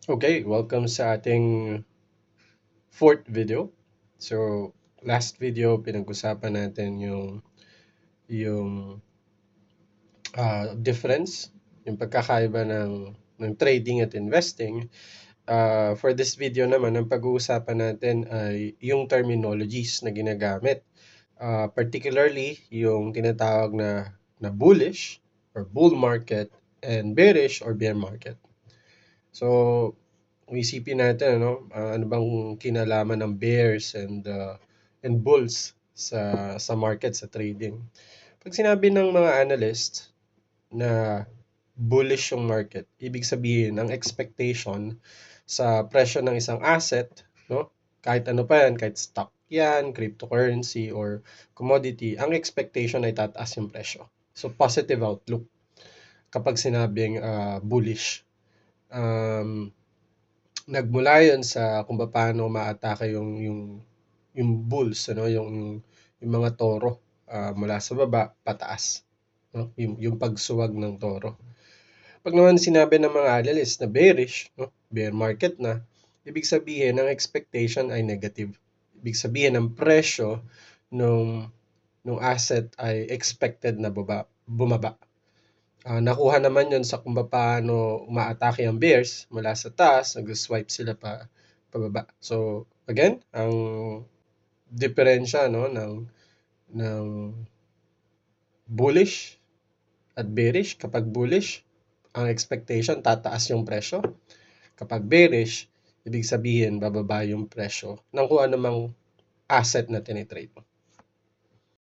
Okay, welcome sa ating fourth video. So, last video pinag-usapan natin yung difference, yung pagkakaiba ng trading at investing. For this video naman, ang pag-uusapan natin ay yung terminologies na ginagamit. Particularly yung tinatawag na bullish or bull market and bearish or bear market. So, kung isipin natin ano bang kinalaman ng bears and bulls sa market, sa trading. Pag sinabi ng mga analyst na bullish yung market, ibig sabihin ang expectation sa presyo ng isang asset, no? Kahit ano pa yan, kahit stock yan, cryptocurrency or commodity, ang expectation ay tataas yung presyo. So positive outlook kapag sinabing bullish. Um, Nagmula 'yun sa kung paano maatake yung bulls, yung mga toro, mula sa baba pataas, 'no, yung pagsuwag ng toro. 'Pag naman sinabi ng mga analyst na bearish, 'no, bear market na, ibig sabihin ang expectation ay negative. Ibig sabihin ang presyo nung asset ay expected na bumaba. Nakuha naman 'yun sa kung paano umaatake ang bears mula sa taas, nag-swipe sila pababa. So, again, ang diferensya, no, ng bullish at bearish. Kapag bullish, ang expectation tataas yung presyo. Kapag bearish, ibig sabihin bababa yung presyo ng kung anumang asset na tinitrade mo.